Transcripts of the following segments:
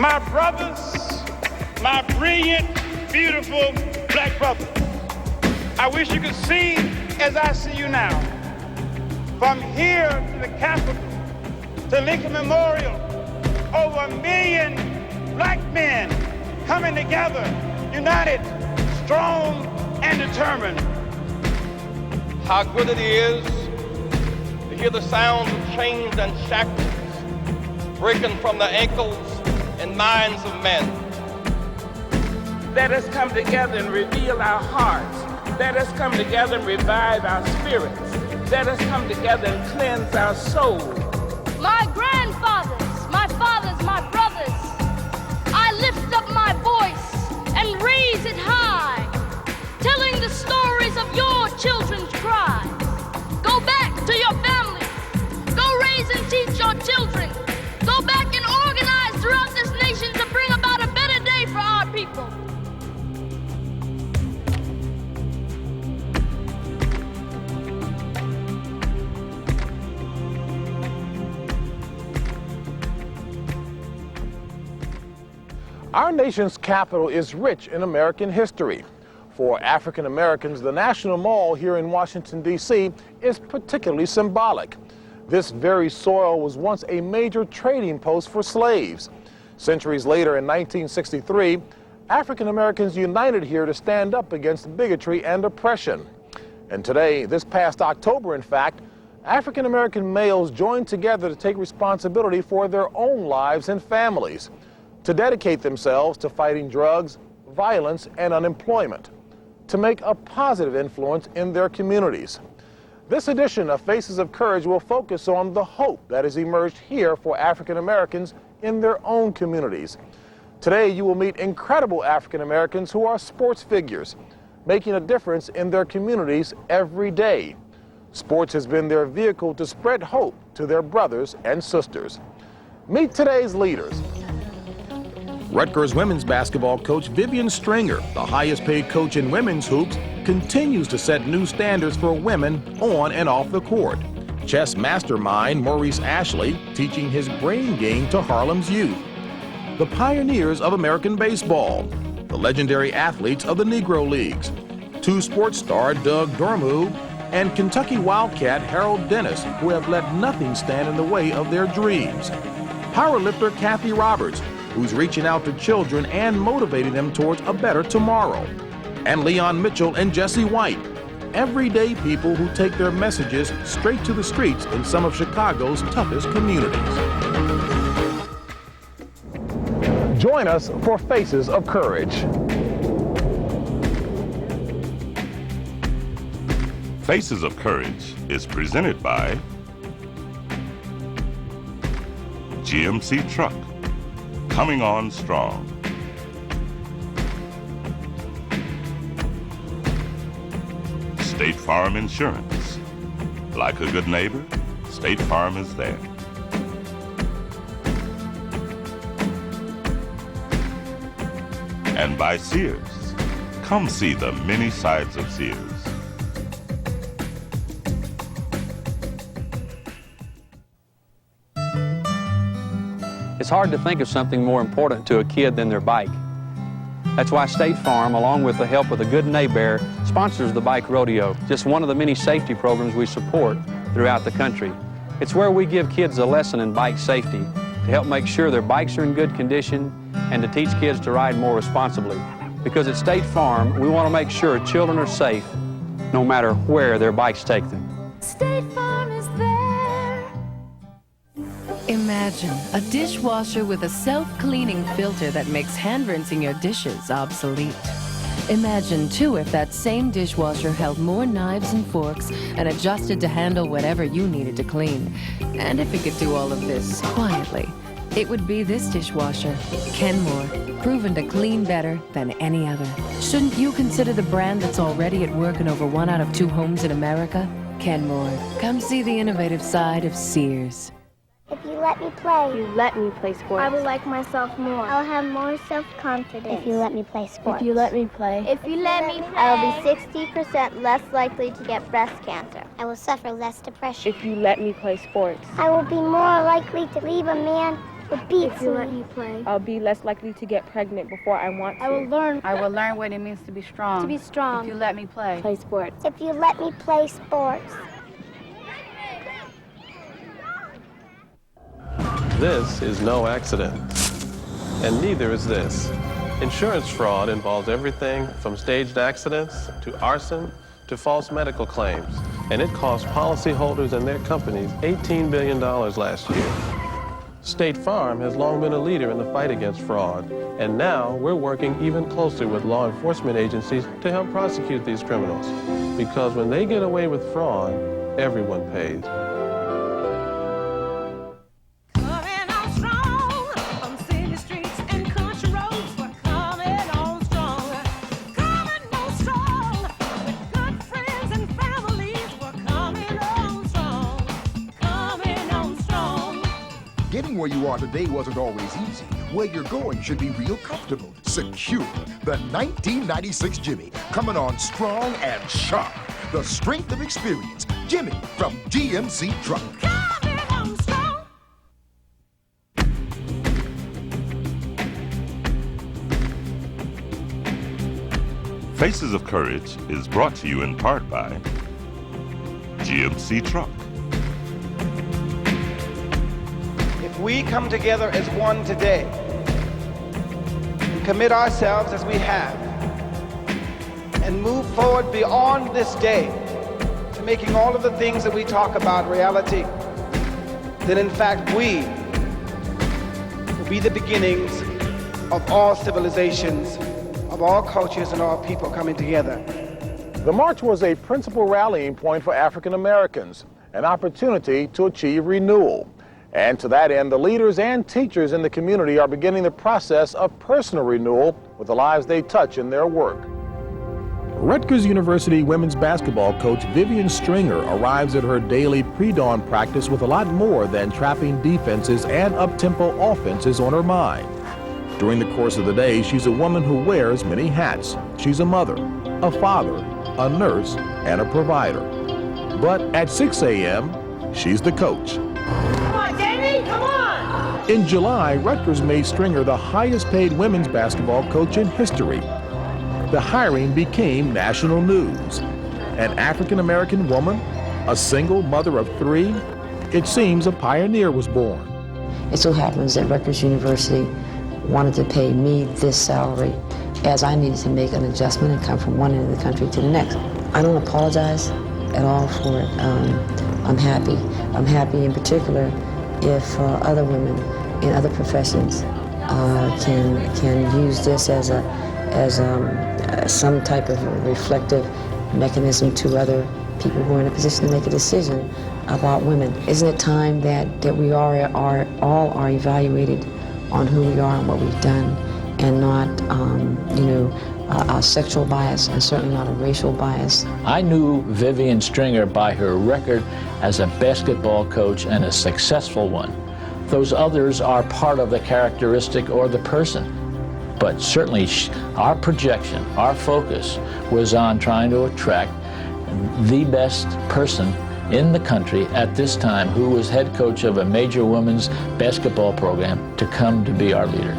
My brothers, my brilliant, beautiful black brothers, I wish you could see as I see you now. From here to the Capitol, to Lincoln Memorial, over 1 million black men coming together, united, strong, and determined. How good it is to hear the sounds of chains and shackles breaking from the ankles and minds of men. Let us come together and reveal our hearts. Let us come together and revive our spirits. Let us come together and cleanse our souls. My grandfathers, my fathers, my brothers, I lift up my voice and raise it high, telling the stories of your children's cry. Go back to your families. Go raise and teach your children. Go back and organize throughout this nation to bring about a better day for our people. Our nation's capital is rich in American history. For African Americans, the National Mall here in Washington, D.C. is particularly symbolic. This very soil was once a major trading post for slaves. Centuries later, in 1963, African Americans united here to stand up against bigotry and oppression. And today, this past October, in fact, African American males joined together to take responsibility for their own lives and families, to dedicate themselves to fighting drugs, violence, and unemployment, to make a positive influence in their communities. This edition of Faces of Courage will focus on the hope that has emerged here for African Americans in their own communities. Today, you will meet incredible African Americans who are sports figures, making a difference in their communities every day. Sports has been their vehicle to spread hope to their brothers and sisters. Meet today's leaders. Rutgers women's basketball coach Vivian Stringer, the highest paid coach in women's hoops, continues to set new standards for women on and off the court. Chess mastermind Maurice Ashley teaching his brain game to Harlem's youth. The pioneers of American baseball, the legendary athletes of the Negro Leagues, two sports star Doug Dormu and Kentucky Wildcat Harold Dennis, who have let nothing stand in the way of their dreams. Powerlifter Kathy Roberts, who's reaching out to children and motivating them towards a better tomorrow. And Leon Mitchell and Jesse White, everyday people who take their messages straight to the streets in some of Chicago's toughest communities. Join us for Faces of Courage. Faces of Courage is presented by GMC Truck, coming on strong. State Farm Insurance. Like a good neighbor, State Farm is there. And by Sears. Come see the many sides of Sears. It's hard to think of something more important to a kid than their bike. That's why State Farm, along with the help of the Good Neighbor, sponsors the Bike Rodeo, just one of the many safety programs we support throughout the country. It's where we give kids a lesson in bike safety to help make sure their bikes are in good condition and to teach kids to ride more responsibly. Because at State Farm, we want to make sure children are safe no matter where their bikes take them. State Farm is there. Imagine a dishwasher with a self-cleaning filter that makes hand-rinsing your dishes obsolete. Imagine, too, if that same dishwasher held more knives and forks and adjusted to handle whatever you needed to clean. And if it could do all of this quietly, it would be this dishwasher, Kenmore, proven to clean better than any other. Shouldn't you consider the brand that's already at work in over 1 out of 2 homes in America? Kenmore. Come see the innovative side of Sears. If you let me play. If you let me play sports. I will like myself more. I'll have more self-confidence. If you let me play sports. If you let me play. If you let me play. I will be 60% less likely to get breast cancer. I will suffer less depression. If you let me play sports. I will be more likely to leave a man Would beat If you let me play. I'll be less likely to get pregnant before I want to. I will learn. I will learn what it means to be strong. To be strong. If you let me play. Play sports. if you let me play sports. This is no accident, and neither is this. Insurance fraud involves everything from staged accidents to arson to false medical claims, and it cost policyholders and their companies $18 billion last year. State Farm has long been a leader in the fight against fraud, and now we're working even closer with law enforcement agencies to help prosecute these criminals, because when they get away with fraud, everyone pays. Getting where you are today wasn't always easy. Where you're going should be real comfortable, secure. The 1996 Jimmy, coming on strong and sharp. The strength of experience. Jimmy from GMC Truck. Coming on strong. Faces of Courage is brought to you in part by GMC Truck. If we come together as one today and commit ourselves as we have and move forward beyond this day to making all of the things that we talk about reality, then in fact we will be the beginnings of all civilizations, of all cultures and all people coming together. The march was a principal rallying point for African Americans, an opportunity to achieve renewal. And to that end, the leaders and teachers in the community are beginning the process of personal renewal with the lives they touch in their work. Rutgers University women's basketball coach Vivian Stringer arrives at her daily pre-dawn practice with a lot more than trapping defenses and up-tempo offenses on her mind. During the course of the day, she's a woman who wears many hats. She's a mother, a father, a nurse, and a provider. But at 6 a.m., she's the coach. Come on, Jamie, come on! In July, Rutgers made Stringer the highest paid women's basketball coach in history. The hiring became national news. An African-American woman, a single mother of 3, it seems a pioneer was born. It so happens that Rutgers University wanted to pay me this salary as I needed to make an adjustment and come from one end of the country to the next. I don't apologize at all for it. I'm happy. I'm happy in particular if other women in other professions can use this as some type of a reflective mechanism to other people who are in a position to make a decision about women. Isn't it time that we all are evaluated on who we are and what we've done, and not, a sexual bias, and certainly not a racial bias. I knew Vivian Stringer by her record as a basketball coach, and a successful one. Those others are part of the characteristic or the person. But certainly our projection, our focus was on trying to attract the best person in the country at this time who was head coach of a major women's basketball program to come to be our leader.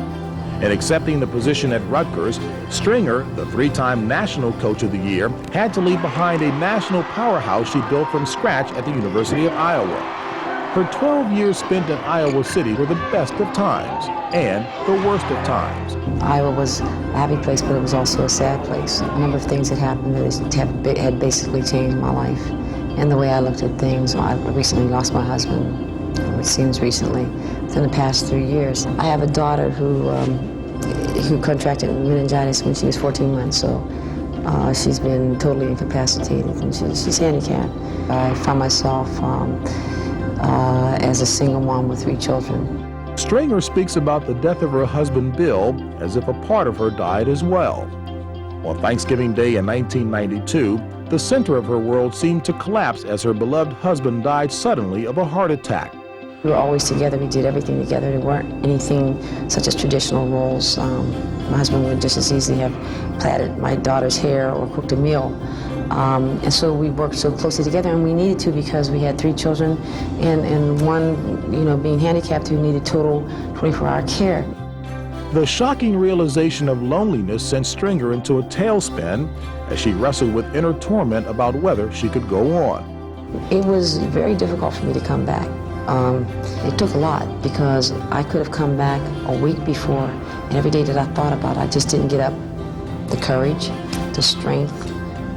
In accepting the position at Rutgers, Stringer, the 3-time National Coach of the Year, had to leave behind a national powerhouse she built from scratch at the University of Iowa. Her 12 years spent in Iowa City were the best of times and the worst of times. Iowa was a happy place, but it was also a sad place. A number of things that happened that had basically changed my life and the way I looked at things. I recently lost my husband, it seems recently, within the past 3 years. I have a daughter who contracted meningitis when she was 14 months, so she's been totally incapacitated and she's handicapped. I find myself as a single mom with 3 children. Stringer speaks about the death of her husband Bill as if a part of her died as well. On Thanksgiving Day in 1992, the center of her world seemed to collapse as her beloved husband died suddenly of a heart attack. We were always together, we did everything together. There weren't anything such as traditional roles. My husband would just as easily have plaited my daughter's hair or cooked a meal. And so we worked so closely together, and we needed to because we had 3 children and one, being handicapped who needed total 24-hour care. The shocking realization of loneliness sent Stringer into a tailspin as she wrestled with inner torment about whether she could go on. It was very difficult for me to come back. It took a lot because I could have come back a week before, and every day that I thought about it, I just didn't get up the courage, the strength,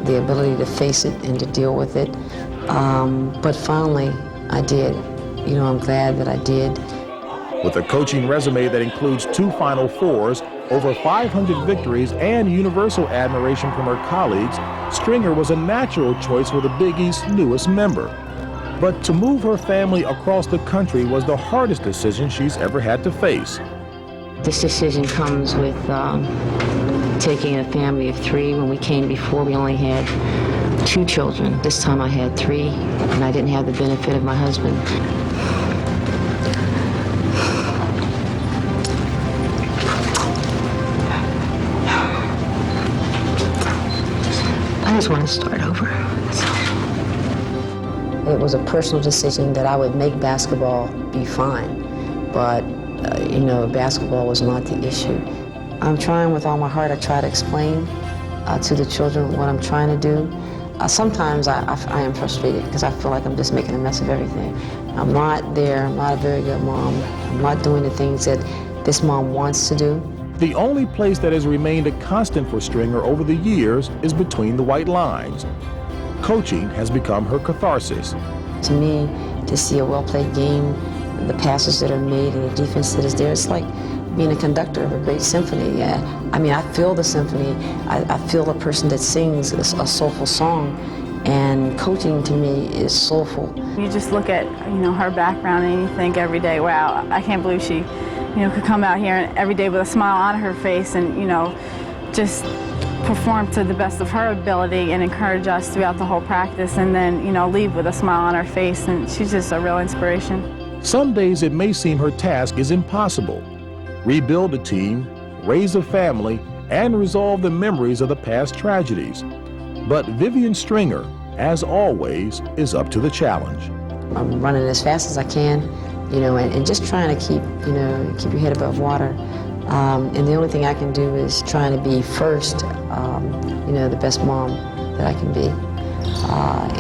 the ability to face it and to deal with it. But finally, I did. I'm glad that I did. With a coaching resume that includes 2 Final Fours, over 500 victories, and universal admiration from her colleagues, Stringer was a natural choice for the Big East's newest member. But to move her family across the country was the hardest decision she's ever had to face. This decision comes with taking a family of 3. When we came before, we only had 2 children. This time I had 3, and I didn't have the benefit of my husband. I just want to start over. It was a personal decision that I would make basketball be fine, but basketball was not the issue. I'm trying with all my heart. I try to explain to the children what I'm trying to do. Sometimes I am frustrated because I feel like I'm just making a mess of everything. I'm not there. I'm not a very good mom. I'm not doing the things that this mom wants to do. The only place that has remained a constant for Stringer over the years is between the white lines. Coaching has become her catharsis. To me, to see a well-played game, the passes that are made and the defense that is there, it's like being a conductor of a great symphony. I feel the symphony. I feel a person that sings a soulful song, and coaching to me is soulful. You just look at, her background and you think every day, wow, I can't believe she, could come out here every day with a smile on her face and, just perform to the best of her ability and encourage us throughout the whole practice, and then, leave with a smile on her face, and she's just a real inspiration. Some days it may seem her task is impossible. Rebuild a team, raise a family, and resolve the memories of the past tragedies. But Vivian Stringer, as always, is up to the challenge. I'm running as fast as I can, and just trying to keep your head above water. And the only thing I can do is trying to be first, the best mom that I can be.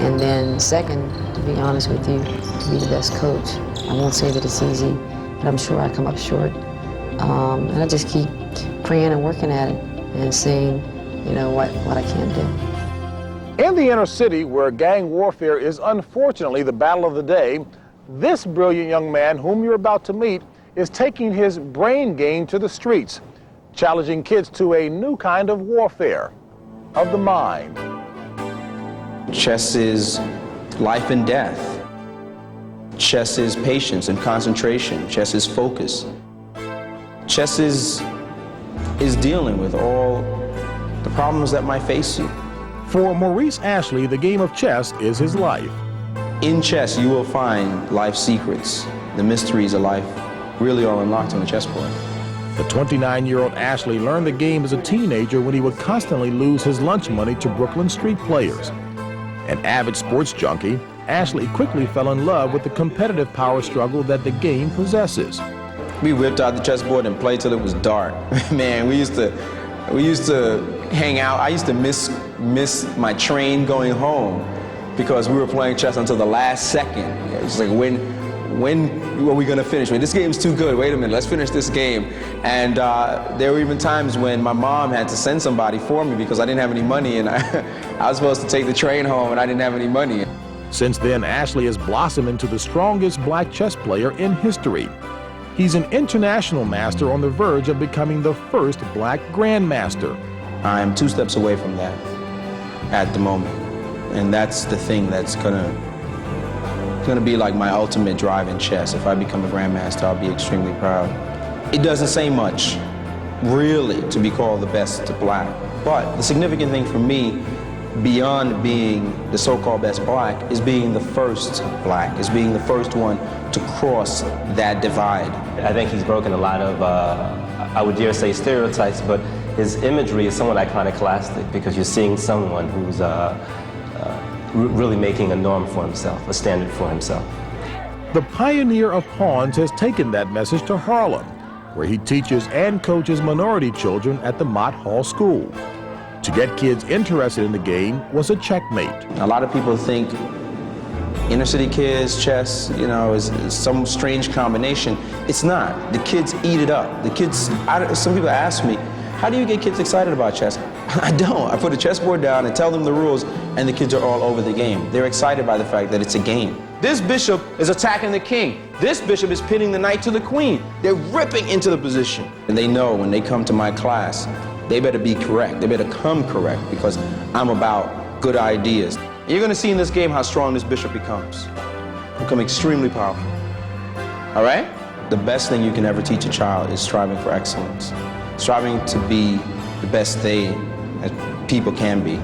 And then second, to be honest with you, to be the best coach. I won't say that it's easy, but I'm sure I come up short. And I just keep praying and working at it and seeing, what I can do. In the inner city, where gang warfare is unfortunately the battle of the day, this brilliant young man whom you're about to meet is taking his brain game to the streets, challenging kids to a new kind of warfare of the mind. Chess is life and death. Chess is patience and concentration. Chess is focus. Chess is dealing with all the problems that might face you. For Maurice Ashley, the game of chess is his life. In chess, you will find life secrets. The mysteries of life really are unlocked on the chessboard. The 29-year-old Ashley learned the game as a teenager when he would constantly lose his lunch money to Brooklyn street players. An avid sports junkie, Ashley quickly fell in love with the competitive power struggle that the game possesses. We whipped out the chessboard and played till it was dark. Man, we used to hang out. I used to miss my train going home because we were playing chess until the last second. It was like, when are we gonna finish? This game's too good. Wait a minute, let's finish this game. And there were even times when my mom had to send somebody for me because I didn't have any money, and I was supposed to take the train home and I didn't have any money. Since then, Ashley has blossomed into the strongest black chess player in history. He's an international master on the verge of becoming the first black grandmaster. I'm 2 steps away from that at the moment. And that's the thing that's gonna be like my ultimate drive in chess. If I become a grandmaster, I'll be extremely proud. It doesn't say much, really, to be called the best black. But the significant thing for me, beyond being the so-called best black, is being the first black, is being the first one to cross that divide. I think he's broken a lot of, I would dare say stereotypes, but his imagery is somewhat iconoclastic because you're seeing someone who's really making a norm for himself, a standard for himself. The pioneer of pawns has taken that message to Harlem, where he teaches and coaches minority children at the Mott Hall School. To get kids interested in the game was a checkmate. A lot of people think inner city kids, chess, is some strange combination. It's not. The kids eat it up. The kids, some people ask me, how do you get kids excited about chess? I don't. I put a chessboard down and tell them the rules, and the kids are all over the game. They're excited by the fact that it's a game. This bishop is attacking the king. This bishop is pinning the knight to the queen. They're ripping into the position. And they know when they come to my class, they better be correct. They better come correct because I'm about good ideas. You're going to see in this game how strong this bishop becomes. Become extremely powerful. All right? The best thing you can ever teach a child is striving for excellence. Striving to be the best that people can be.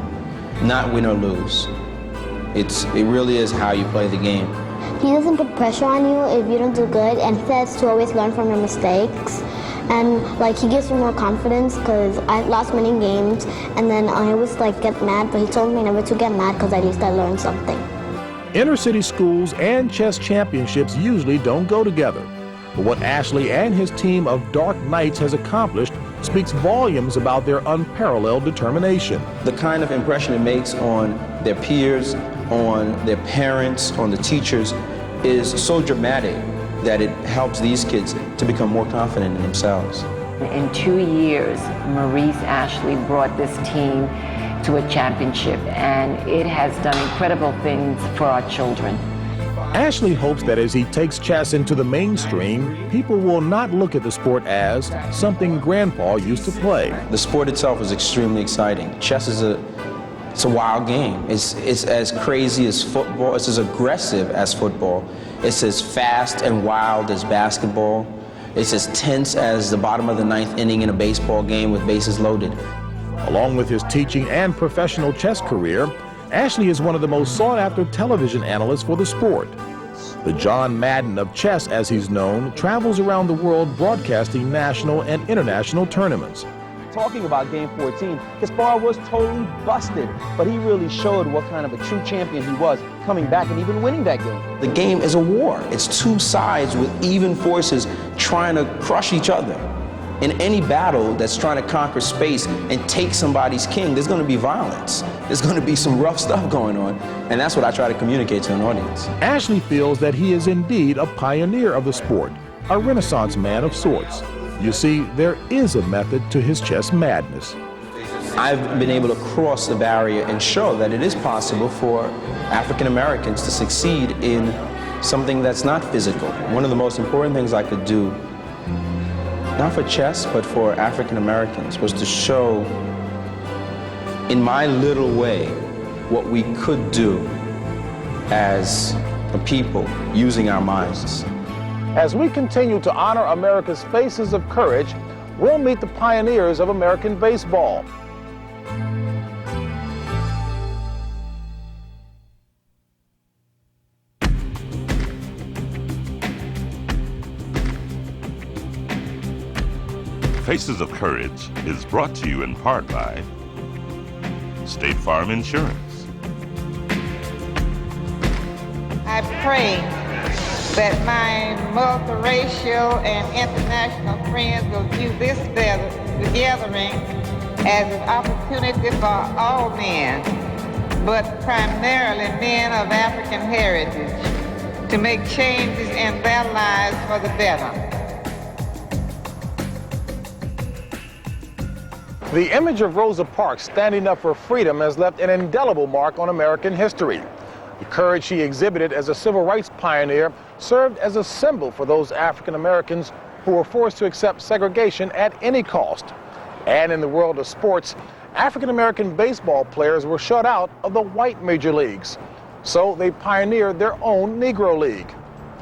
Not win or lose. It really is how you play the game. He doesn't put pressure on you if you don't do good, and he says to always learn from your mistakes. And he gives me more confidence because I lost many games, and then I always get mad, but he told me never to get mad because at least I learned something. Inner city schools and chess championships usually don't go together. But what Ashley and his team of Dark Knights has accomplished speaks volumes about their unparalleled determination. The kind of impression it makes on their peers, on their parents, on the teachers is so dramatic that it helps these kids to become more confident in themselves. In 2 years, Maurice Ashley brought this team to a championship, and it has done incredible things for our children. Ashley hopes that as he takes chess into the mainstream, people will not look at the sport as something Grandpa used to play. The sport itself is extremely exciting. Chess is it's a wild game. It's as crazy as football. It's as aggressive as football. It's as fast and wild as basketball. It's as tense as the bottom of the 9th inning in a baseball game with bases loaded. Along with his teaching and professional chess career, Ashley is one of the most sought-after television analysts for the sport. The John Madden of chess, as he's known, travels around the world broadcasting national and international tournaments. Talking about Game 14, Kasparov was totally busted, but he really showed what kind of a true champion he was, coming back and even winning that game. The game is a war. It's two sides with even forces trying to crush each other. In any battle that's trying to conquer space and take somebody's king, there's going to be violence. There's going to be some rough stuff going on, and that's what I try to communicate to an audience. Ashley feels that he is indeed a pioneer of the sport, a Renaissance man of sorts. You see, there is a method to his chess madness. I've been able to cross the barrier and show that it is possible for African Americans to succeed in something that's not physical. One of the most important things I could do, not for chess, but for African Americans, was to show in my little way what we could do as a people using our minds. As we continue to honor America's faces of courage, we'll meet the pioneers of American baseball. Faces of Courage is brought to you in part by State Farm Insurance. I pray that my multiracial and international friends will view this gathering as an opportunity for all men, but primarily men of African heritage, to make changes in their lives for the better. The image of Rosa Parks standing up for freedom has left an indelible mark on American history. The courage she exhibited as a civil rights pioneer served as a symbol for those African Americans who were forced to accept segregation at any cost. And in the world of sports, African American baseball players were shut out of the white major leagues. So they pioneered their own Negro League.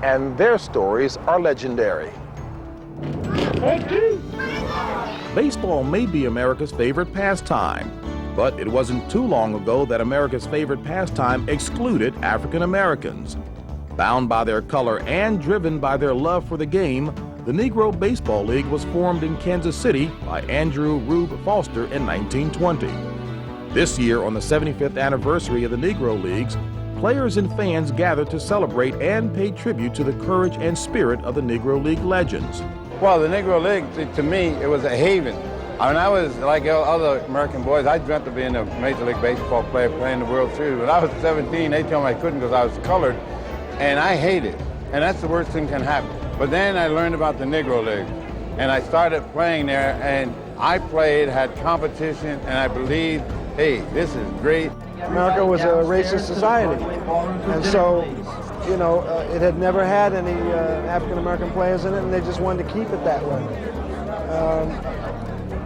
And their stories are legendary. Baseball may be America's favorite pastime, but it wasn't too long ago that America's favorite pastime excluded African Americans. Bound by their color and driven by their love for the game, The Negro Baseball League was formed in Kansas City by Andrew Rube Foster in 1920. This year, on the 75th anniversary of the Negro Leagues, players and fans gathered to celebrate and pay tribute to the courage and spirit of the Negro League legends. Well, the Negro League, to me, it was a haven. When I was like other American boys, I dreamt of being a Major League Baseball player playing the World Series. When I was 17, they told me I couldn't because I was colored, and I hated it. And that's the worst thing can happen. But then I learned about the Negro League, and I started playing there, and I played, had competition, and I believed, hey, this is great. America was a racist society, and so, you know, it had never had any African-American players in it, and they just wanted to keep it that way.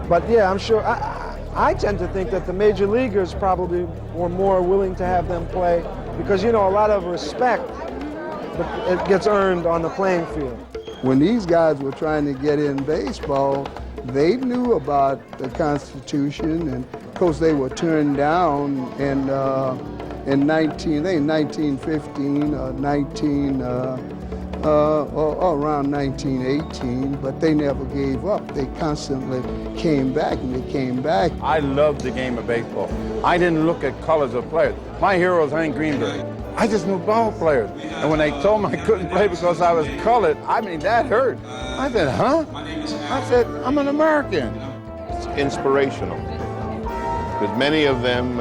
But yeah, I'm sure, I tend to think that the major leaguers probably were more willing to have them play because, you know, a lot of respect, it gets earned on the playing field. When these guys were trying to get in baseball, they knew about the Constitution, and of course they were turned down in 1915 or around 1918, but they never gave up. They constantly came back, and they came back. I loved the game of baseball. I didn't look at colors of players. My hero was Hank Greenberg. I just knew ball players. And when they told me I couldn't play because I was colored, I mean, that hurt. I said, huh? I said, I'm an American. It's inspirational. Because many of them,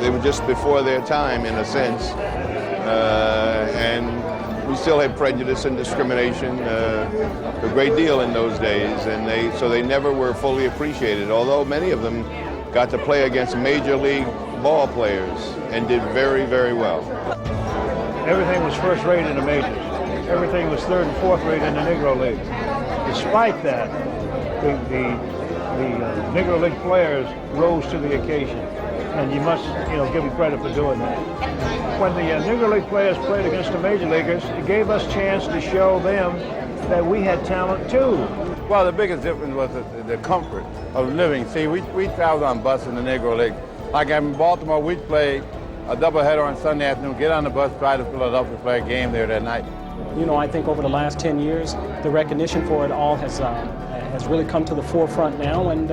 they were just before their time, in a sense. And we still had prejudice and discrimination a great deal in those days. And so they never were fully appreciated, although many of them got to play against major league ball players and did very, very well. Everything was first rate in the majors. Everything was third and fourth rate in the Negro League. Despite that, the Negro League players rose to the occasion, and you must, give them credit for doing that. When the Negro League players played against the major leaguers, it gave us a chance to show them that we had talent too. Well, the biggest difference was the comfort of living. See, we traveled on bus in the Negro League. Like in Baltimore, we'd play a doubleheader on Sunday afternoon, get on the bus, drive to Philadelphia, play a game there that night. I think over the last 10 years, the recognition for it all has really come to the forefront now, and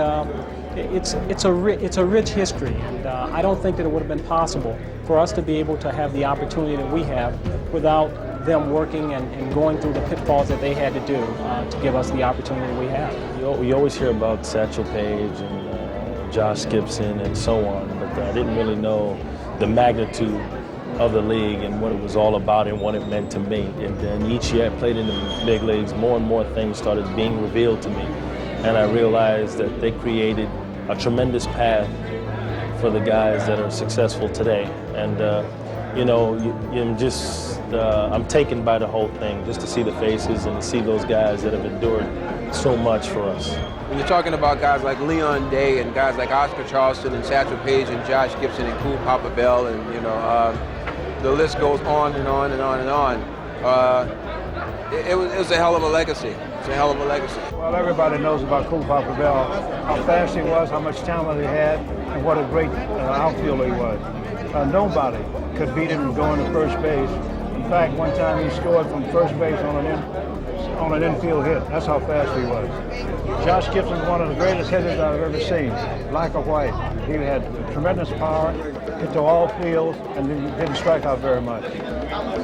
it's a rich history. And I don't think that it would have been possible for us to be able to have the opportunity that we have without them working and going through the pitfalls that they had to do to give us the opportunity we have. We always hear about Satchel Paige and Josh Gibson and so on, but I didn't really know the magnitude of the league and what it was all about and what it meant to me. And then each year I played in the big leagues, more and more things started being revealed to me. And I realized that they created a tremendous path for the guys that are successful today. And I'm taken by the whole thing, just to see the faces and to see those guys that have endured so much for us. When you're talking about guys like Leon Day and guys like Oscar Charleston and Satchel Paige and Josh Gibson and Cool Papa Bell, and the list goes on and on and on and on. It was a hell of a legacy. It's a hell of a legacy. Well, everybody knows about Cool Papa Bell, how fast he was, how much talent he had, and what a great outfielder he was. Nobody could beat him going to first base. In fact, one time he scored from first base on an infield hit. That's how fast he was. Josh Gibson's one of the greatest hitters I've ever seen, black or white. He had tremendous power, hit to all fields, and he didn't strike out very much.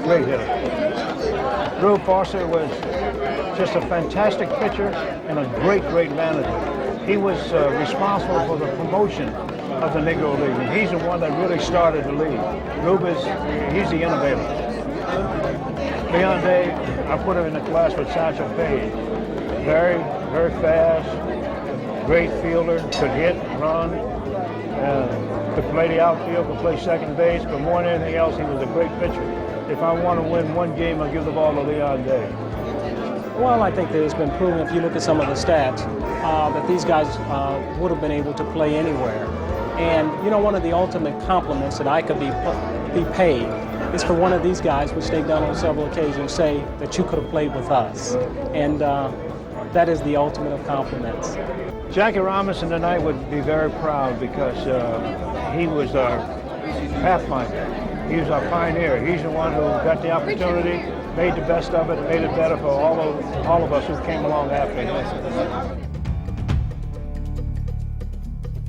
Great hitter. Rube Foster was just a fantastic pitcher and a great, great manager. He was responsible for the promotion of the Negro League, and he's the one that really started the league. Rube he's the innovator. Leon Day, I put him in the class with Satchel Paige. Very, very fast, great fielder, could hit, run, could play the outfield, could play second base, but more than anything else, he was a great pitcher. If I want to win one game, I'll give the ball to Leon Day. Well, I think that it's been proven, if you look at some of the stats, that these guys would have been able to play anywhere. And, one of the ultimate compliments that I could be paid is for one of these guys, which they've done on several occasions, say that you could have played with us. And that is the ultimate of compliments. Jackie Robinson tonight would be very proud because he was our pathfinder. He was our pioneer. He's the one who got the opportunity made the best of it and made it better for all of us who came along after him.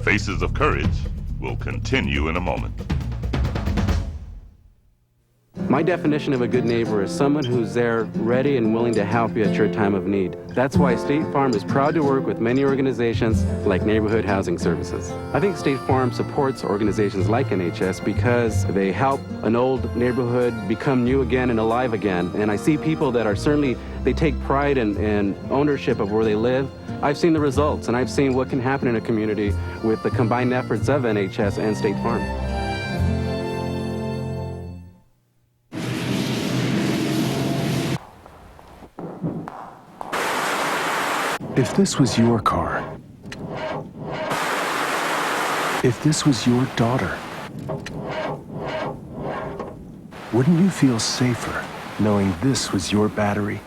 Faces of Courage will continue in a moment. My definition of a good neighbor is someone who's there ready and willing to help you at your time of need. That's why State Farm is proud to work with many organizations like Neighborhood Housing Services. I think State Farm supports organizations like NHS because they help an old neighborhood become new again and alive again. And I see people that are certainly, they take pride in ownership of where they live. I've seen the results, and I've seen what can happen in a community with the combined efforts of NHS and State Farm. If this was your car, if this was your daughter, wouldn't you feel safer knowing this was your battery?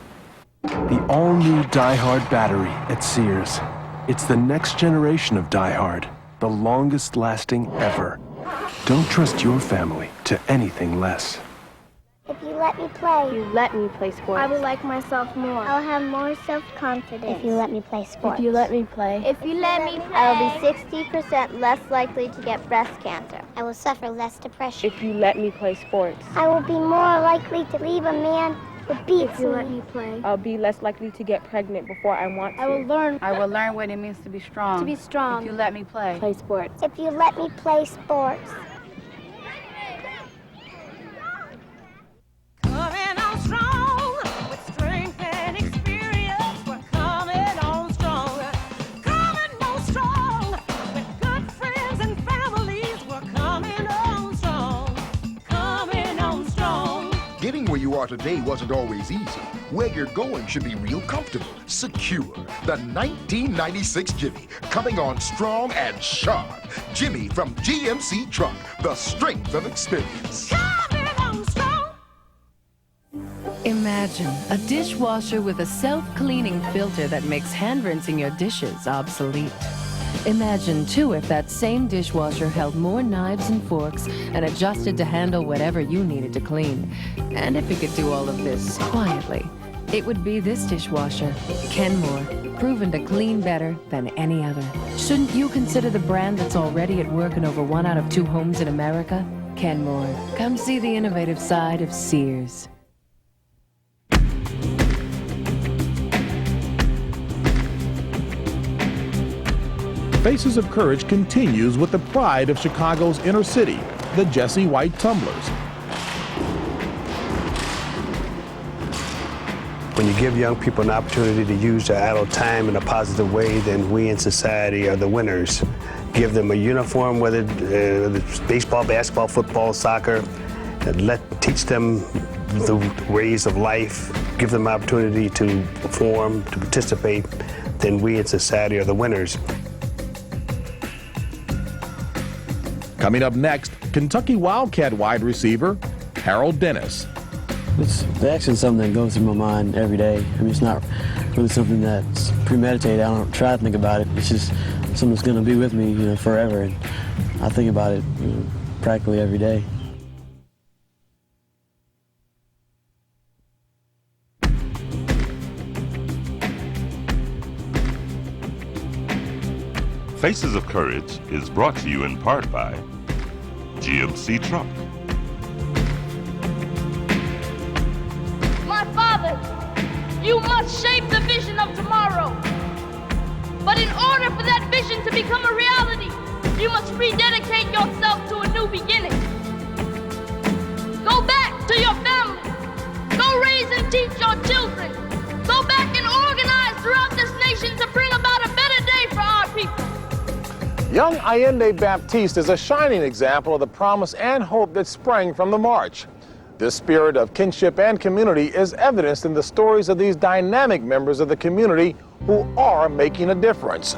The all-new Die-Hard battery at Sears. It's the next generation of Die-Hard, the longest lasting ever. Don't trust your family to anything less. If you let me play. If you let me play sports. I will like myself more. I'll have more self-confidence. If you let me play sports. If you let me play. If you let me play. I will be 60% less likely to get breast cancer. I will suffer less depression. If you let me play sports. I will be more likely to leave a man who beats If you me. let me play. I'll be less likely to get pregnant before I want to. I will learn. I will learn what it means to be strong. To be strong. If you let me play. Play sports. If you let me play sports. Coming on strong with strength and experience. We're coming on strong. Coming on strong with good friends and families. We're coming on strong. Coming on strong. Getting where you are today wasn't always easy. Where you're going should be real comfortable, secure. The 1996 Jimmy, coming on strong and sharp. Jimmy from GMC Truck, the strength of experience. Coming on strong. Imagine a dishwasher with a self-cleaning filter that makes hand-rinsing your dishes obsolete. Imagine, too, if that same dishwasher held more knives and forks and adjusted to handle whatever you needed to clean. And if it could do all of this quietly, it would be this dishwasher, Kenmore, proven to clean better than any other. Shouldn't you consider the brand that's already at work in over 1 out of 2 homes in America? Kenmore. Come see the innovative side of Sears. Faces of Courage continues with the pride of Chicago's inner city, the Jesse White Tumblers. When you give young people an opportunity to use their idle time in a positive way, then we in society are the winners. Give them a uniform, whether it's baseball, basketball, football, soccer, and teach them the ways of life, give them opportunity to perform, to participate, then we in society are the winners. Coming up next, Kentucky Wildcat wide receiver Harold Dennis. It's actually something that goes through my mind every day. I mean, it's not really something that's premeditated. I don't try to think about it. It's just something that's going to be with me, forever. And I think about it practically every day. Faces of Courage is brought to you in part by GMC Truck. My father, you must shape the vision of tomorrow. But in order for that vision to become a reality, you must rededicate yourself to a new beginning. Go back to your family. Go raise and teach your children. Go back and organize throughout this nation to bring about a better day for our people. Young Allende Baptiste is a shining example of the promise and hope that sprang from the march. This spirit of kinship and community is evidenced in the stories of these dynamic members of the community who are making a difference.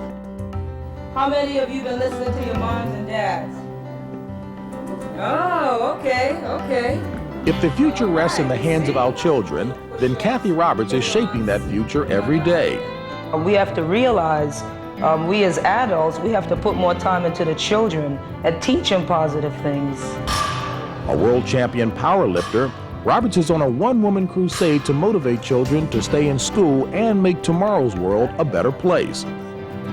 How many of you been listening to your moms and dads? Oh, okay. If the future rests in the hands of our children, then Kathy Roberts is shaping that future every day. We have to realize, we as adults, we have to put more time into the children and teach them positive things. A world champion powerlifter, Roberts is on a one-woman crusade to motivate children to stay in school and make tomorrow's world a better place.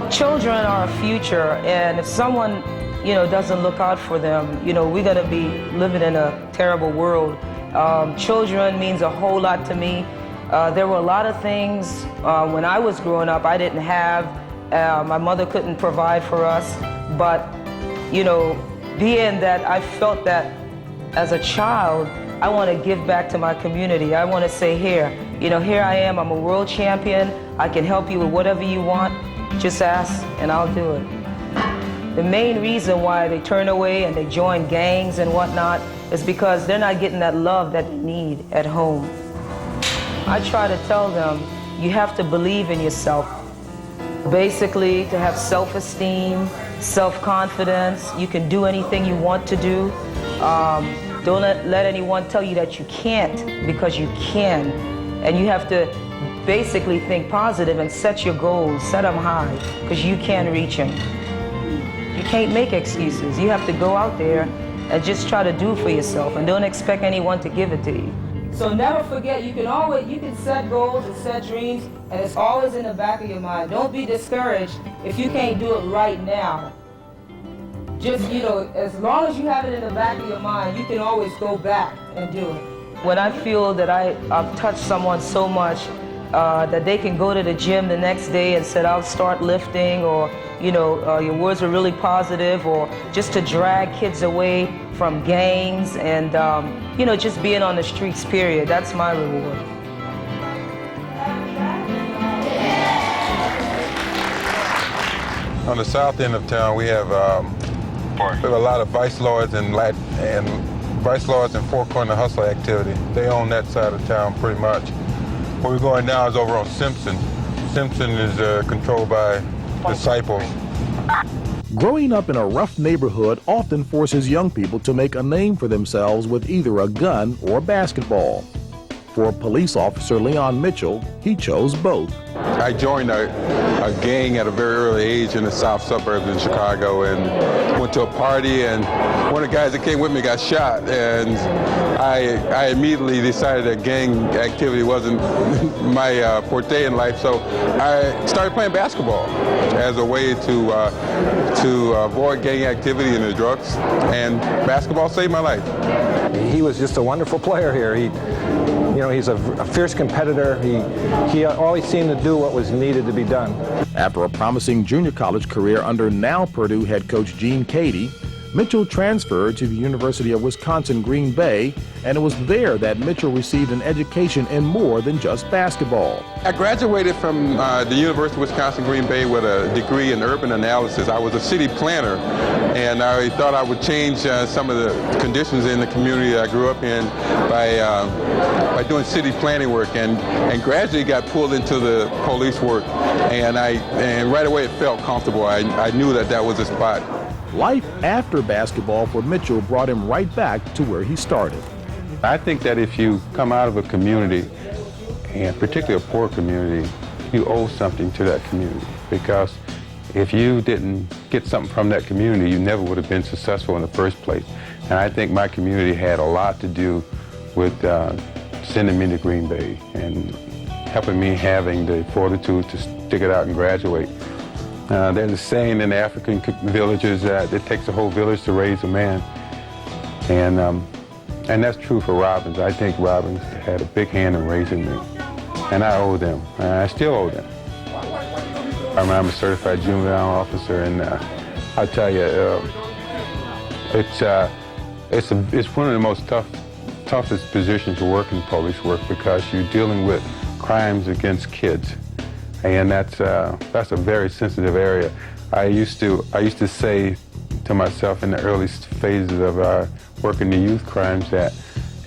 Children are our future, and if someone, doesn't look out for them, we're going to be living in a terrible world. Children means a whole lot to me. There were a lot of things when I was growing up I didn't have. My mother couldn't provide for us, but, being that I felt that as a child, I want to give back to my community. I want to say, here I am, I'm a world champion. I can help you with whatever you want. Just ask and I'll do it. The main reason why they turn away and they join gangs and whatnot is because they're not getting that love that they need at home. I try to tell them, you have to believe in yourself. Basically, to have self-esteem, self-confidence. You can do anything you want to do. Don't let anyone tell you that you can't, because you can. And you have to basically think positive and set your goals, set them high, because you can reach them. You can't make excuses. You have to go out there and just try to do for yourself, and don't expect anyone to give it to you. So never forget, you can set goals and set dreams, and it's always in the back of your mind. Don't be discouraged if you can't do it right now. Just, as long as you have it in the back of your mind, you can always go back and do it. When I feel that I've touched someone so much that they can go to the gym the next day and say, I'll start lifting, or, your words are really positive, or just to drag kids away from gangs and, just being on the streets, period. That's my reward. On the south end of town, we have a lot of vice lords and vice lords and Four Corner Hustler activity. They own that side of town pretty much. Where we're going now is over on Simpson. Simpson is controlled by disciples. Growing up in a rough neighborhood often forces young people to make a name for themselves with either a gun or basketball. For police officer Leon Mitchell, he chose both. I joined a gang at a very early age in the south suburbs in Chicago, and went to a party, and one of the guys that came with me got shot, and I immediately decided that gang activity wasn't my forte in life, so I started playing basketball as a way to avoid gang activity and the drugs, and basketball saved my life. He was just a wonderful player here. He's a fierce competitor. He always seemed to do what was needed to be done. After a promising junior college career under now Purdue head coach Gene Cady, Mitchell transferred to the University of Wisconsin-Green Bay, and it was there that Mitchell received an education in more than just basketball. I graduated from the University of Wisconsin-Green Bay with a degree in urban analysis. I was a city planner, and I thought I would change some of the conditions in the community I grew up in by doing city planning work, and gradually got pulled into the police work, and right away it felt comfortable. I knew that was a spot. Life after basketball for Mitchell brought him right back to where he started. I think that if you come out of a community, and particularly a poor community, you owe something to that community, because if you didn't get something from that community, you never would have been successful in the first place. And I think my community had a lot to do with sending me to Green Bay and helping me having the fortitude to stick it out and graduate. There's a saying in the African villages that it takes a whole village to raise a man. And that's true for Robbins. I think Robbins had a big hand in raising me. And I owe them. I still owe them. I'm a certified juvenile officer, and I'll tell you, it's one of the most toughest positions to work in police work, because you're dealing with crimes against kids. And that's a very sensitive area. I used to say to myself in the early phases of working the youth crimes that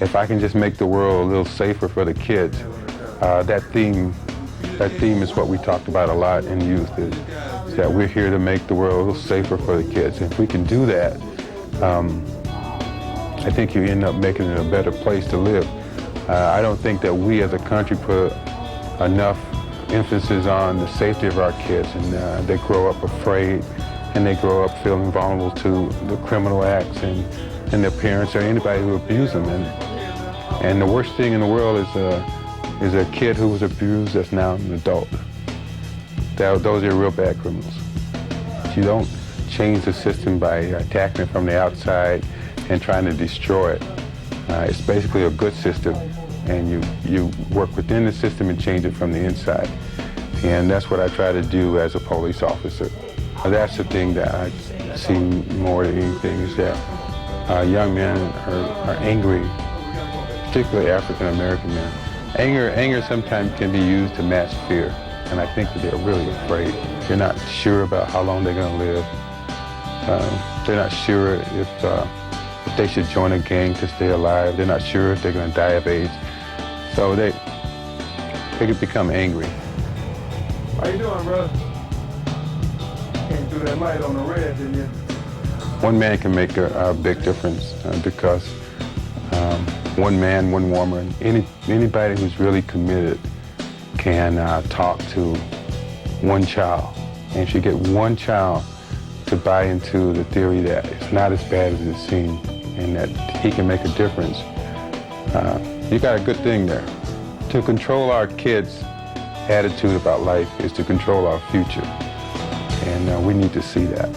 if I can just make the world a little safer for the kids, that theme is what we talked about a lot in youth, is that we're here to make the world a little safer for the kids. If we can do that, I think you end up making it a better place to live. I don't think that we as a country put enough emphasis on the safety of our kids, and they grow up afraid, and they grow up feeling vulnerable to the criminal acts and their parents or anybody who abuse them. And And the worst thing in the world is a kid who was abused that's now an adult. Those are real bad criminals. You don't change the system by attacking it from the outside and trying to destroy it. It's basically a good system, and you work within the system and change it from the inside. And that's what I try to do as a police officer. That's the thing that I see more than anything, is that young men are angry, particularly African-American men. Anger sometimes can be used to mask fear, and I think that they're really afraid. They're not sure about how long they're going to live. They're not sure if they should join a gang to stay alive. They're not sure if they're going to die of AIDS. So they could become angry. How you doing, brother? Came through that light on the red, didn't you? One man can make a big difference because one man, one woman, anybody who's really committed can talk to one child. And if you get one child to buy into the theory that it's not as bad as it seems and that he can make a difference, you got a good thing there. To control our kids' attitude about life is to control our future. And we need to see that.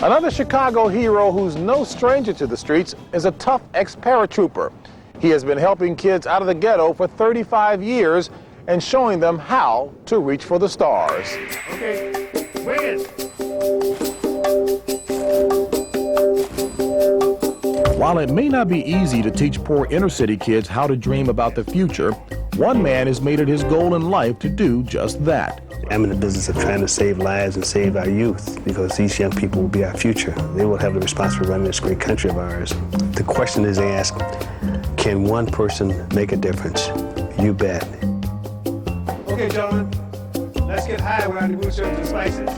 Another Chicago hero who's no stranger to the streets is a tough ex-paratrooper. He has been helping kids out of the ghetto for 35 years and showing them how to reach for the stars. Okay, wing it. While it may not be easy to teach poor inner-city kids how to dream about the future, one man has made it his goal in life to do just that. I'm in the business of trying to save lives and save our youth, because these young people will be our future. They will have the responsibility for running this great country of ours. The question is asked, can one person make a difference? You bet. Okay, gentlemen, let's get high without the boots and spices.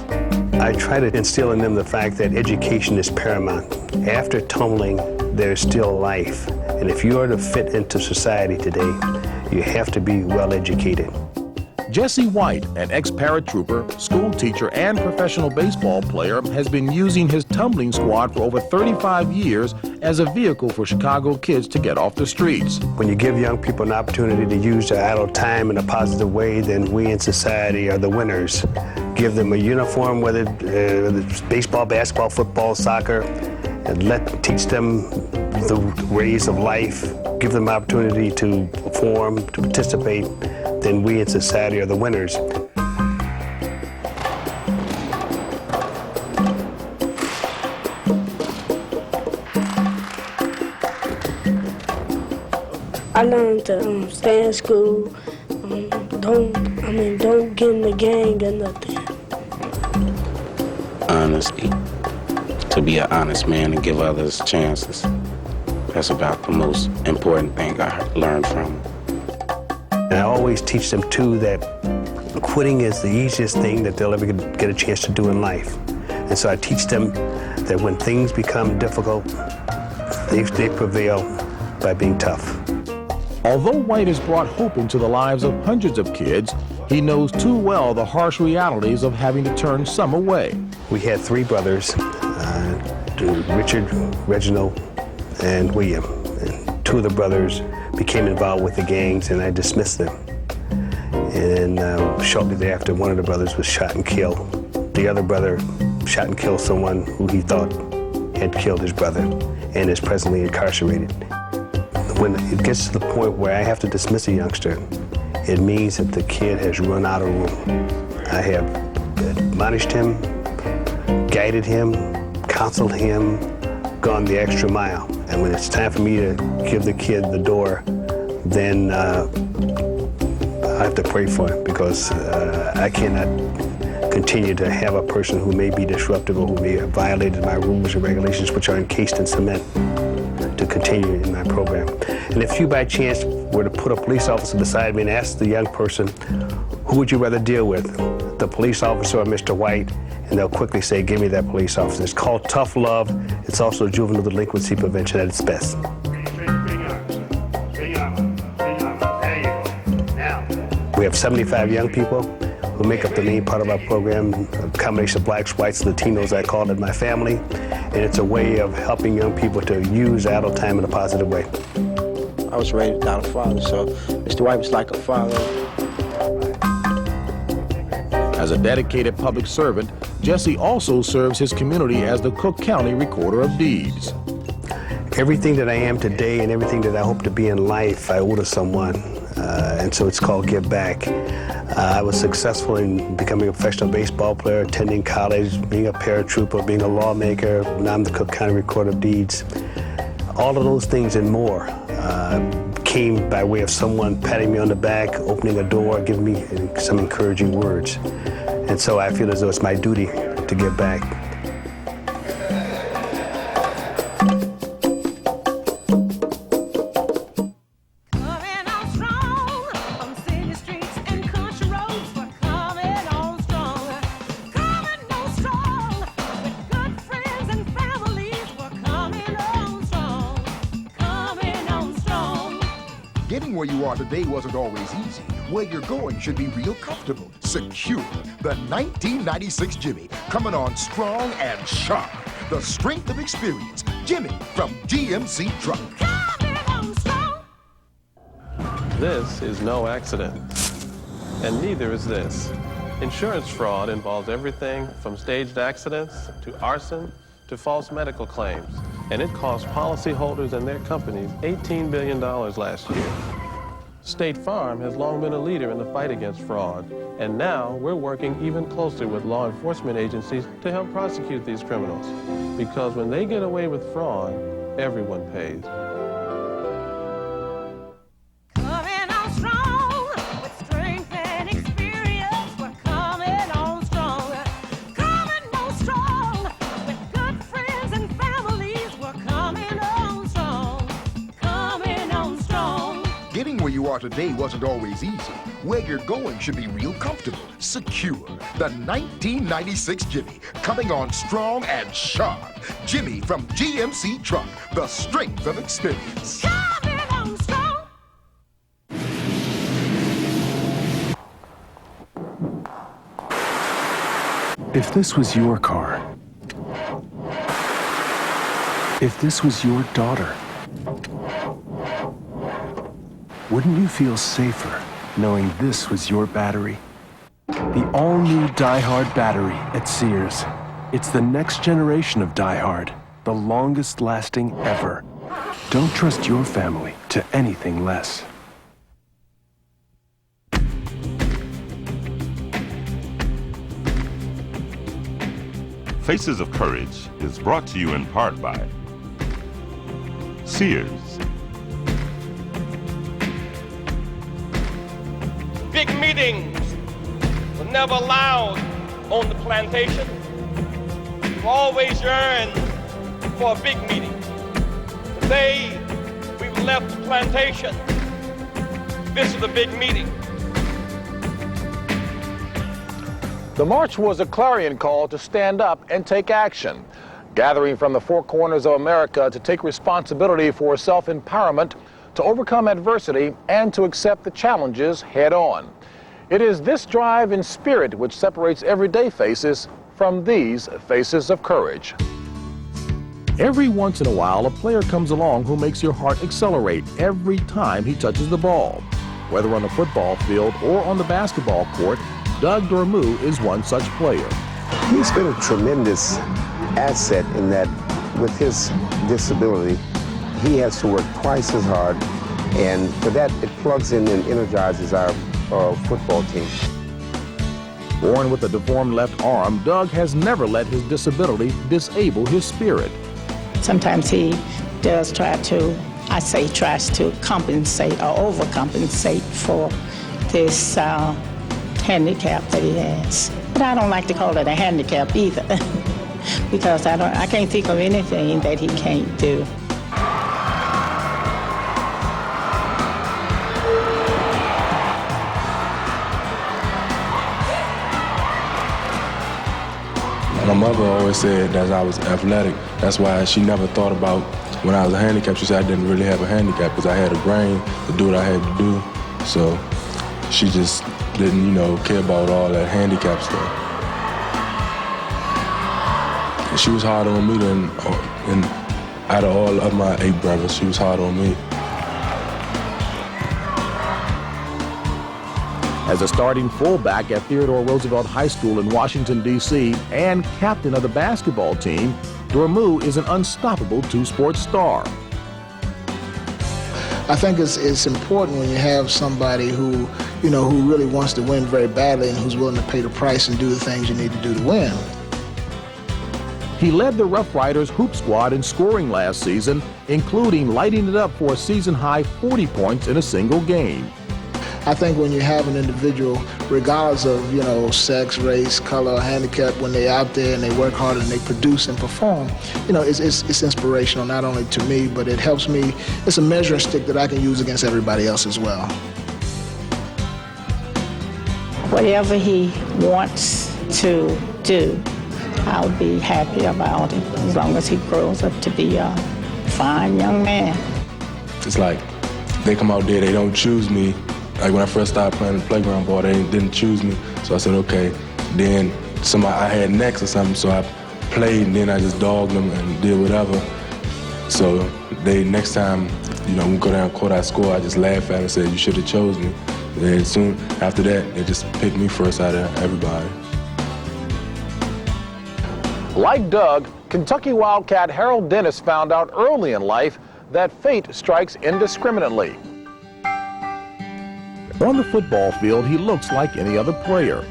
I try to instill in them the fact that education is paramount. After tumbling, there's still life. And if you are to fit into society today, you have to be well educated. Jesse White, an ex-paratrooper, school teacher, and professional baseball player, has been using his tumbling squad for over 35 years as a vehicle for Chicago kids to get off the streets. When you give young people an opportunity to use their idle time in a positive way, then we in society are the winners. Give them a uniform, whether it's baseball, basketball, football, soccer, and teach them the ways of life, give them opportunity to perform, to participate, then we in society are the winners. I learned to stay in school, don't get in the gang or nothing. Honesty. To be an honest man and give others chances. That's about the most important thing I learned from him. And I always teach them, too, that quitting is the easiest thing that they'll ever get a chance to do in life. And so I teach them that when things become difficult, they prevail by being tough. Although White has brought hope into the lives of hundreds of kids, he knows too well the harsh realities of having to turn some away. We had three brothers, Richard, Reginald, and William. And two of the brothers became involved with the gangs, and I dismissed them. And shortly thereafter, one of the brothers was shot and killed. The other brother shot and killed someone who he thought had killed his brother and is presently incarcerated. When it gets to the point where I have to dismiss a youngster, it means that the kid has run out of room. I have admonished him, guided him, counseled him, gone the extra mile. And when it's time for me to give the kid the door, then I have to pray for him, because I cannot continue to have a person who may be disruptive or who may have violated my rules and regulations, which are encased in cement, to continue in my program. And if you by chance were to put a police officer beside me and ask the young person, who would you rather deal with, the police officer or Mr. White? And they'll quickly say, give me that police officer. It's called tough love. It's also juvenile delinquency prevention at its best. We have 75 young people who make up the main part of our program, a combination of blacks, whites, Latinos, I call it my family. And it's a way of helping young people to use adult time in a positive way. I was raised without a father, so Mr. White was like a father. As a dedicated public servant, Jesse also serves his community as the Cook County Recorder of Deeds. Everything that I am today and everything that I hope to be in life, I owe to someone, and so it's called Give Back. I was successful in becoming a professional baseball player, attending college, being a paratrooper, being a lawmaker. Now I'm the Cook County Recorder of Deeds. All of those things and more came by way of someone patting me on the back, opening a door, giving me some encouraging words. And so I feel as though it's my duty to give back. Getting where you are today wasn't always easy. Where you're going should be real comfortable, secure. The 1996 Jimmy, coming on strong and sharp. The strength of experience. Jimmy from GMC Truck. This is no accident, and neither is this. Insurance fraud involves everything from staged accidents to arson to false medical claims, and it cost policyholders and their companies $18 billion last year. State Farm has long been a leader in the fight against fraud, and now we're working even closer with law enforcement agencies to help prosecute these criminals, because when they get away with fraud, everyone pays. Getting where you are today wasn't always easy. Where you're going should be real comfortable, secure. The 1996 Jimmy, coming on strong and sharp. Jimmy from GMC Truck, the strength of experience. If this was your car, if this was your daughter, wouldn't you feel safer knowing this was your battery? The all-new Die-Hard battery at Sears. It's the next generation of Die-Hard, the longest lasting ever. Don't trust your family to anything less. Faces of Courage is brought to you in part by Sears. Big meetings were never allowed on the plantation. We always yearned for a big meeting. The day we left the plantation, this was a big meeting. The march was a clarion call to stand up and take action, gathering from the four corners of America to take responsibility for self-empowerment, to overcome adversity, and to accept the challenges head on. It is this drive and spirit which separates everyday faces from these faces of courage. Every once in a while, a player comes along who makes your heart accelerate every time he touches the ball. Whether on the football field or on the basketball court, Doug Dormu is one such player. He's been a tremendous asset in that with his disability, he has to work twice as hard, and for that, it plugs in and energizes our football team. Born with a deformed left arm, Doug has never let his disability disable his spirit. Sometimes he does tries to compensate or overcompensate for this handicap that he has. But I don't like to call it a handicap either, because I can't think of anything that he can't do. My mother always said that I was athletic. That's why she never thought about when I was a handicap. She said I didn't really have a handicap because I had a brain to do what I had to do. So she just didn't, you know, care about all that handicap stuff. And she was harder on me than out of all of my 8 brothers, she was harder on me. As a starting fullback at Theodore Roosevelt High School in Washington, D.C., and captain of the basketball team, Dormu is an unstoppable two-sport star. I think it's important when you have somebody who, you know, who really wants to win very badly and who's willing to pay the price and do the things you need to do to win. He led the Rough Riders hoop squad in scoring last season, including lighting it up for a season-high 40 points in a single game. I think when you have an individual, regardless of, you know, sex, race, color, handicap, when they're out there and they work hard and they produce and perform, you know, it's inspirational not only to me, but it helps me. It's a measuring stick that I can use against everybody else as well. Whatever he wants to do, I'll be happy about it as long as he grows up to be a fine young man. It's like they come out there, they don't choose me. Like when I first started playing the playground ball, they didn't choose me. So I said, okay. Then somebody I had next or something, so I played and then I just dogged them and did whatever. So they, next time, you know, we go down court, I score, I just laugh at them and say, you should have chose me. And soon after that, they just picked me first out of everybody. Like Doug, Kentucky Wildcat Harold Dennis found out early in life that fate strikes indiscriminately. On the football field, he looks like any other player.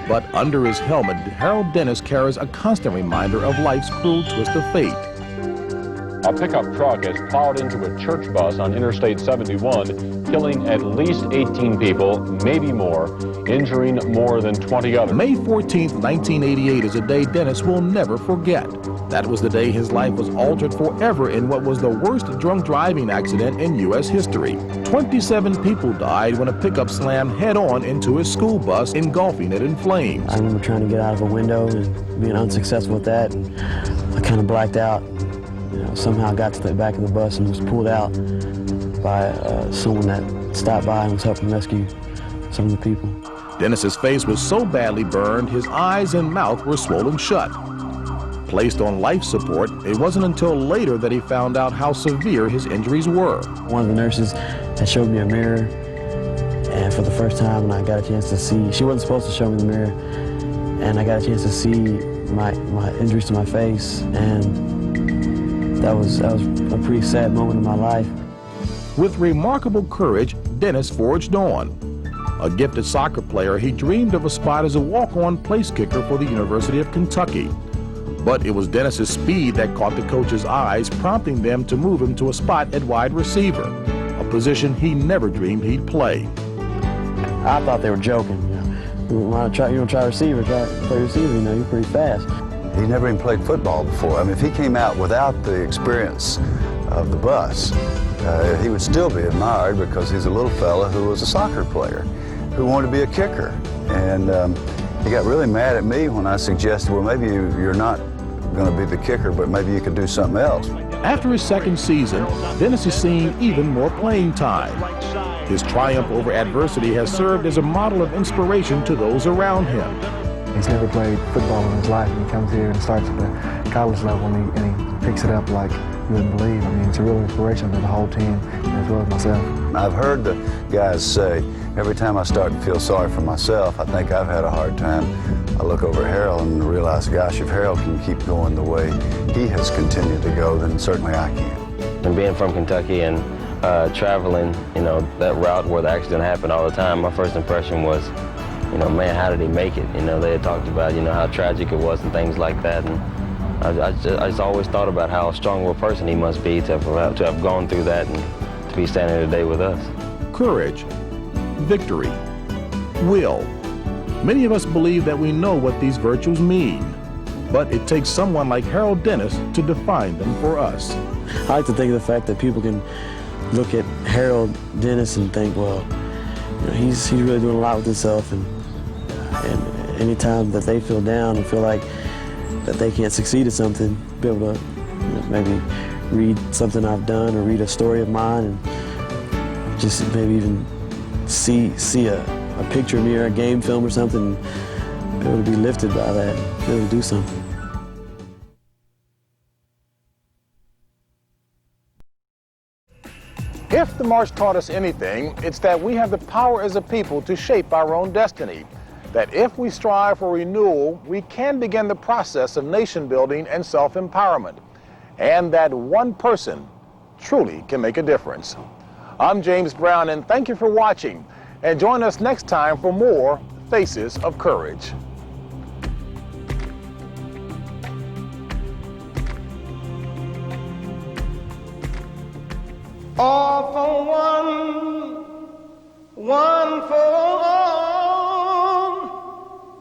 But under his helmet, Harold Dennis carries a constant reminder of life's cruel twist of fate. A pickup truck has plowed into a church bus on Interstate 71, killing at least 18 people, maybe more, injuring more than 20 others. May 14th, 1988 is a day Dennis will never forget. That was the day his life was altered forever in what was the worst drunk driving accident in U.S. history. 27 people died when a pickup slammed head-on into his school bus, engulfing it in flames. I remember trying to get out of a window and being unsuccessful with that, and I kind of blacked out. You know, somehow got to the back of the bus and was pulled out by someone that stopped by and was helping rescue some of the people. Dennis's face was so badly burned, his eyes and mouth were swollen shut. Placed on life support, it wasn't until later that he found out how severe his injuries were. One of the nurses had showed me a mirror, and for the first time when I got a chance to see, she wasn't supposed to show me the mirror, and I got a chance to see my injuries to my face, and that was a pretty sad moment in my life. With remarkable courage, Dennis forged on. A gifted soccer player, he dreamed of a spot as a walk-on place kicker for the University of Kentucky. But it was Dennis's speed that caught the coach's eyes, prompting them to move him to a spot at wide receiver, a position he never dreamed he'd play. I thought they were joking. You want to try receiver, try to play receiver, you know, you're pretty fast. He never even played football before. I mean, if he came out without the experience of the bus, he would still be admired because he's a little fella who was a soccer player, who wanted to be a kicker. And he got really mad at me when I suggested, well, maybe you're not going to be the kicker, but maybe you could do something else. After his second season, Dennis is seeing even more playing time. His triumph over adversity has served as a model of inspiration to those around him. He's never played football in his life, and he comes here and starts at the college level, and he picks it up like you wouldn't believe. I mean, it's a real inspiration to the whole team, as well as myself. I've heard the guys say, every time I start to feel sorry for myself, I think I've had a hard time. I look over at Harold and realize, gosh, if Harold can keep going the way he has continued to go, then certainly I can. And being from Kentucky and traveling, you know, that route where the accident happened all the time, my first impression was, you know, man, how did he make it? You know, they had talked about, you know, how tragic it was and things like that. And I just always thought about how strong of a person he must be to have gone through that and to be standing here today with us. Courage, victory, will. Many of us believe that we know what these virtues mean, but it takes someone like Harold Dennis to define them for us. I like to think of the fact that people can look at Harold Dennis and think, well, you know, he's really doing a lot with himself, and anytime that they feel down and feel like that they can't succeed at something, be able to, you know, maybe read something I've done or read a story of mine and just maybe even see a a picture of me or a game film or something, it would be lifted by that. It would do something. If the march taught us anything, it's that we have the power as a people to shape our own destiny. That if we strive for renewal, we can begin the process of nation building and self-empowerment. And that one person truly can make a difference. I'm James Brown, and thank you for watching. And join us next time for more Faces of Courage. All for one, one for all.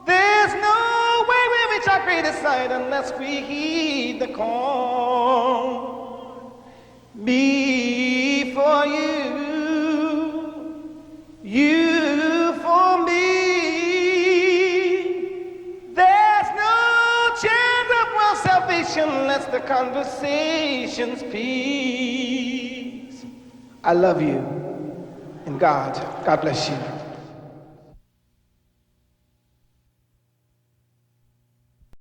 There's no way we reach our greatest sight unless we heed the call. Me for you, you for me. There's no chance of world salvation unless the conversation's peace. I love you, and God bless you.